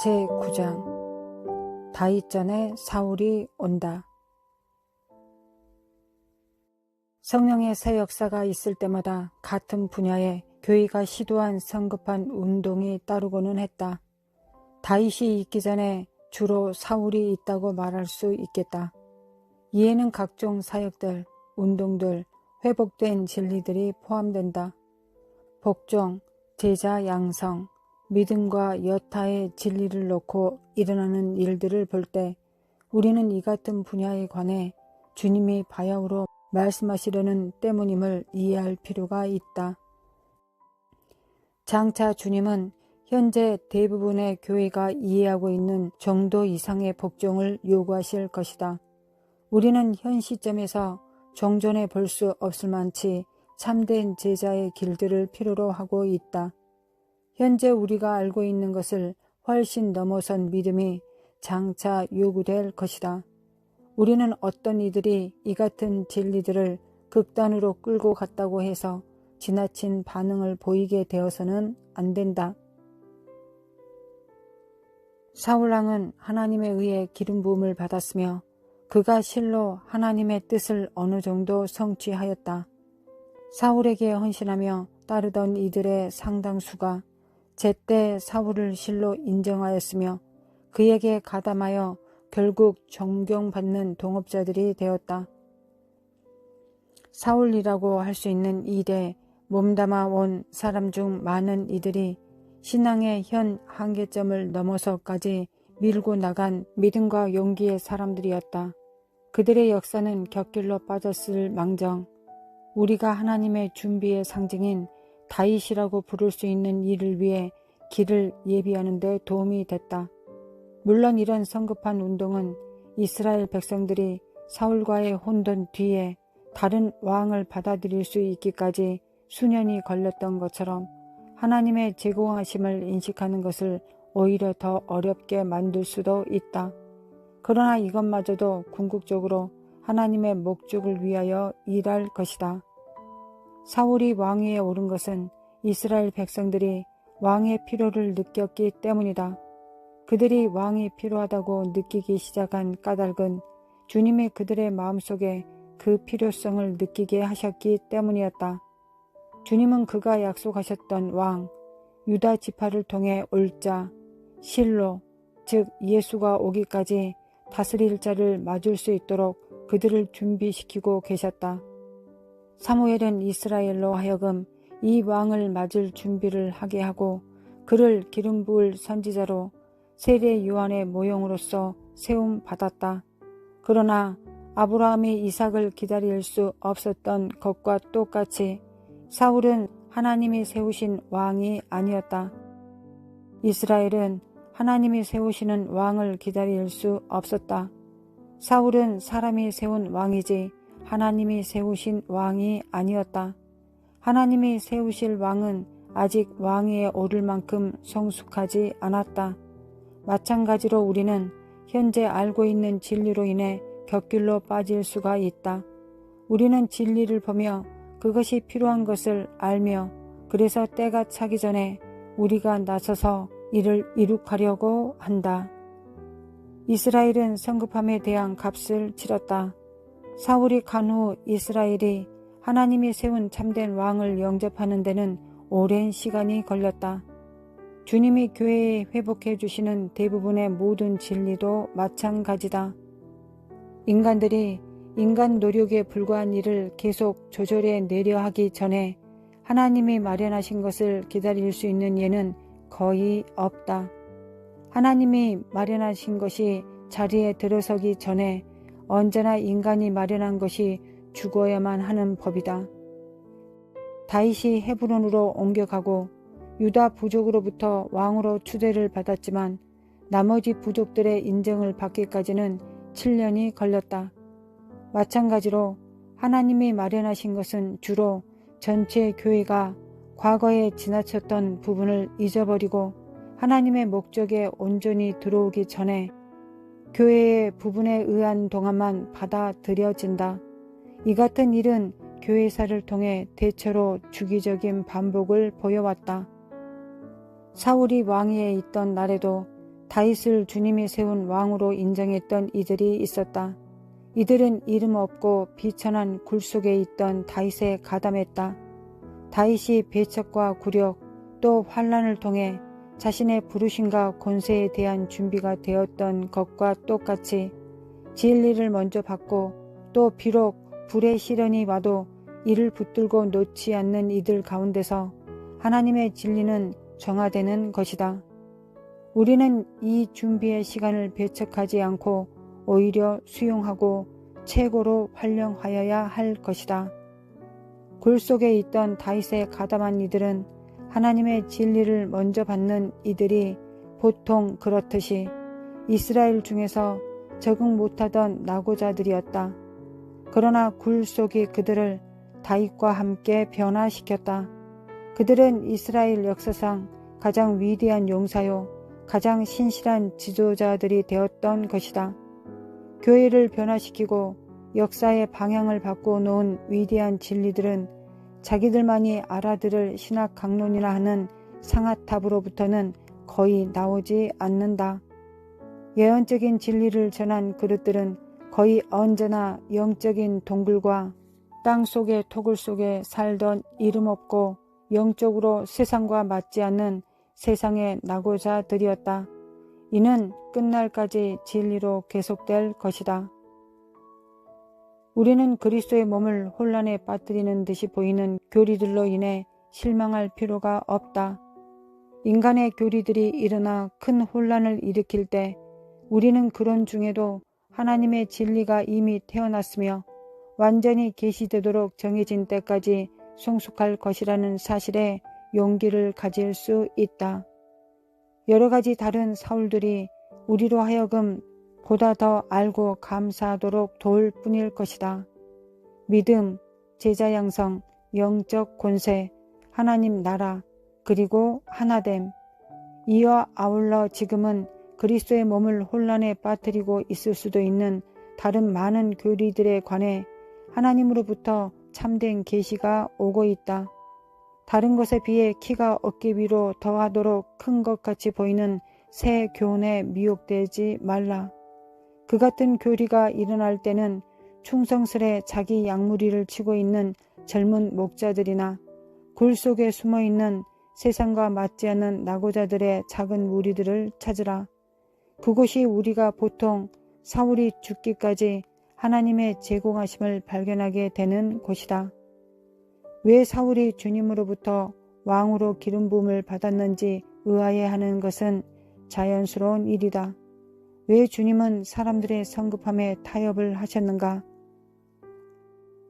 제9장 다윗전에 사울이 온다. 성령의 새 역사가 있을 때마다 같은 분야에 교회가 시도한 성급한 운동이 따르고는 했다. 다윗이 있기 전에 주로 사울이 있다고 말할 수 있겠다. 이에는 각종 사역들, 운동들, 회복된 진리들이 포함된다. 복종, 제자 양성, 믿음과 여타의 진리를 놓고 일어나는 일들을 볼 때 우리는 이 같은 분야에 관해 주님이 바야흐로 말씀하시려는 때문임을 이해할 필요가 있다. 장차 주님은 현재 대부분의 교회가 이해하고 있는 정도 이상의 복종을 요구하실 것이다. 우리는 현 시점에서 정존해 볼 수 없을 만치 참된 제자의 길들을 필요로 하고 있다. 현재 우리가 알고 있는 것을 훨씬 넘어선 믿음이 장차 요구될 것이다. 우리는 어떤 이들이 이 같은 진리들을 극단으로 끌고 갔다고 해서 지나친 반응을 보이게 되어서는 안 된다. 사울왕은 하나님에 의해 기름 부음을 받았으며 그가 실로 하나님의 뜻을 어느 정도 성취하였다. 사울에게 헌신하며 따르던 이들의 상당수가 제때 사울을 실로 인정하였으며 그에게 가담하여 결국 존경받는 동업자들이 되었다. 사울이라고 할 수 있는 이에 몸담아 온 사람 중 많은 이들이 신앙의 현 한계점을 넘어서까지 밀고 나간 믿음과 용기의 사람들이었다. 그들의 역사는 곁길로 빠졌을 망정 우리가 하나님의 준비의 상징인 다윗이라고 부를 수 있는 일을 위해 길을 예비하는 데 도움이 됐다. 물론 이런 성급한 운동은 이스라엘 백성들이 사울과의 혼돈 뒤에 다른 왕을 받아들일 수 있기까지 수년이 걸렸던 것처럼 하나님의 제공하심을 인식하는 것을 오히려 더 어렵게 만들 수도 있다. 그러나 이것마저도 궁극적으로 하나님의 목적을 위하여 일할 것이다. 사울이 왕위에 오른 것은 이스라엘 백성들이 왕의 필요를 느꼈기 때문이다. 그들이 왕이 필요하다고 느끼기 시작한 까닭은 주님이 그들의 마음속에 그 필요성을 느끼게 하셨기 때문이었다. 주님은 그가 약속하셨던 왕, 유다 지파를 통해 올 자, 실로, 즉 예수가 오기까지 다스릴 자를 맞을 수 있도록 그들을 준비시키고 계셨다. 사무엘은 이스라엘로 하여금 이 왕을 맞을 준비를 하게 하고 그를 기름 부을 선지자로 세례 요한의 모형으로서 세움 받았다. 그러나 아브라함이 이삭을 기다릴 수 없었던 것과 똑같이 사울은 하나님이 세우신 왕이 아니었다. 이스라엘은 하나님이 세우시는 왕을 기다릴 수 없었다. 사울은 사람이 세운 왕이지 하나님이 세우신 왕이 아니었다. 하나님이 세우실 왕은 아직 왕위에 오를 만큼 성숙하지 않았다. 마찬가지로 우리는 현재 알고 있는 진리로 인해 곁길로 빠질 수가 있다. 우리는 진리를 보며 그것이 필요한 것을 알며 그래서 때가 차기 전에 우리가 나서서 이를 이룩하려고 한다. 이스라엘은 성급함에 대한 값을 치렀다. 사울이 간 후 이스라엘이 하나님이 세운 참된 왕을 영접하는 데는 오랜 시간이 걸렸다. 주님이 교회에 회복해 주시는 대부분의 모든 진리도 마찬가지다. 인간들이 인간 노력에 불과한 일을 계속 조절해 내려 하기 전에 하나님이 마련하신 것을 기다릴 수 있는 예는 거의 없다. 하나님이 마련하신 것이 자리에 들어서기 전에 언제나 인간이 마련한 것이 죽어야만 하는 법이다. 다윗이 헤브론으로 옮겨가고 유다 부족으로부터 왕으로 추대를 받았지만 나머지 부족들의 인정을 받기까지는 7년이 걸렸다. 마찬가지로 하나님이 마련하신 것은 주로 전체 교회가 과거에 지나쳤던 부분을 잊어버리고 하나님의 목적에 온전히 들어오기 전에 교회의 부분에 의한 동안만 받아들여진다. 이 같은 일은 교회사를 통해 대체로 주기적인 반복을 보여왔다. 사울이 왕위에 있던 날에도 다윗을 주님이 세운 왕으로 인정했던 이들이 있었다. 이들은 이름 없고 비천한 굴 속에 있던 다윗에 가담했다. 다윗이 배척과 굴욕 또 환난을 통해 자신의 부르심과 권세에 대한 준비가 되었던 것과 똑같이 진리를 먼저 받고 또 비록 불의 시련이 와도 이를 붙들고 놓지 않는 이들 가운데서 하나님의 진리는 정화되는 것이다. 우리는 이 준비의 시간을 배척하지 않고 오히려 수용하고 최고로 활용하여야 할 것이다. 굴 속에 있던 다윗에 가담한 이들은 하나님의 진리를 먼저 받는 이들이 보통 그렇듯이 이스라엘 중에서 적응 못하던 낙오자들이었다. 그러나 굴 속이 그들을 다윗과 함께 변화시켰다. 그들은 이스라엘 역사상 가장 위대한 용사요 가장 신실한 지도자들이 되었던 것이다. 교회를 변화시키고 역사의 방향을 바꿔 놓은 위대한 진리들은 자기들만이 알아들을 신학 강론이라 하는 상아탑으로부터는 거의 나오지 않는다. 예언적인 진리를 전한 그릇들은 거의 언제나 영적인 동굴과 땅 속의 토굴 속에 살던 이름 없고 영적으로 세상과 맞지 않는 세상의 낙오자들이었다. 이는 끝날까지 진리로 계속될 것이다. 우리는 그리스도의 몸을 혼란에 빠뜨리는 듯이 보이는 교리들로 인해 실망할 필요가 없다. 인간의 교리들이 일어나 큰 혼란을 일으킬 때 우리는 그런 중에도 하나님의 진리가 이미 태어났으며 완전히 계시되도록 정해진 때까지 성숙할 것이라는 사실에 용기를 가질 수 있다. 여러 가지 다른 사울들이 우리로 하여금 보다 더 알고 감사하도록 도울 뿐일 것이다. 믿음, 제자 양성, 영적 권세, 하나님 나라, 그리고 하나됨. 이와 아울러 지금은 그리스도의 몸을 혼란에 빠뜨리고 있을 수도 있는 다른 많은 교리들에 관해 하나님으로부터 참된 계시가 오고 있다. 다른 것에 비해 키가 어깨 위로 더하도록 큰 것 같이 보이는 새 교훈에 미혹되지 말라. 그 같은 교리가 일어날 때는 충성스레 자기 양무리를 치고 있는 젊은 목자들이나 굴 속에 숨어있는 세상과 맞지 않는 낙오자들의 작은 무리들을 찾으라. 그곳이 우리가 보통 사울이 죽기까지 하나님의 제공하심을 발견하게 되는 곳이다. 왜 사울이 주님으로부터 왕으로 기름 부음을 받았는지 의아해하는 것은 자연스러운 일이다. 왜 주님은 사람들의 성급함에 타협을 하셨는가?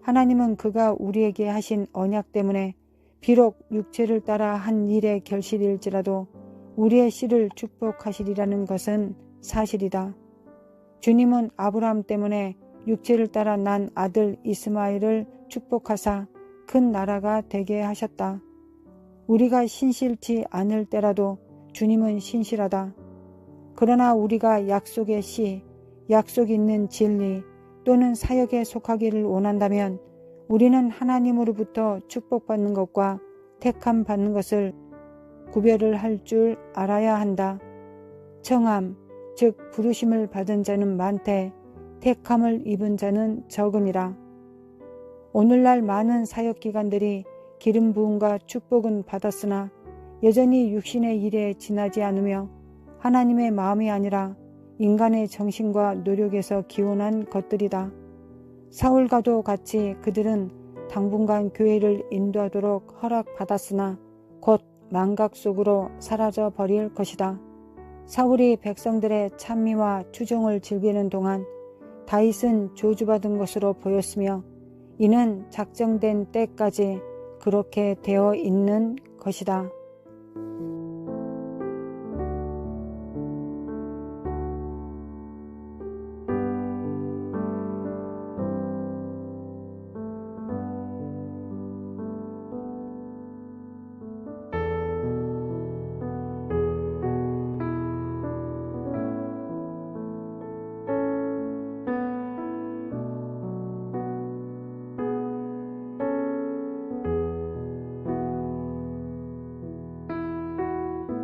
하나님은 그가 우리에게 하신 언약 때문에 비록 육체를 따라 한 일의 결실일지라도 우리의 씨를 축복하시리라는 것은 사실이다. 주님은 아브라함 때문에 육체를 따라 난 아들 이스마엘을 축복하사 큰 나라가 되게 하셨다. 우리가 신실치 않을 때라도 주님은 신실하다. 그러나 우리가 약속의 씨, 약속 있는 진리 또는 사역에 속하기를 원한다면 우리는 하나님으로부터 축복받는 것과 택함 받는 것을 구별을 할 줄 알아야 한다. 청함, 즉 부르심을 받은 자는 많되 택함을 입은 자는 적으니라. 오늘날 많은 사역기관들이 기름 부음과 축복은 받았으나 여전히 육신의 일에 지나지 않으며 하나님의 마음이 아니라 인간의 정신과 노력에서 기원한 것들이다. 사울과도 같이 그들은 당분간 교회를 인도하도록 허락받았으나 곧 망각 속으로 사라져 버릴 것이다. 사울이 백성들의 찬미와 추종을 즐기는 동안 다윗은 저주받은 것으로 보였으며 이는 작정된 때까지 그렇게 되어 있는 것이다.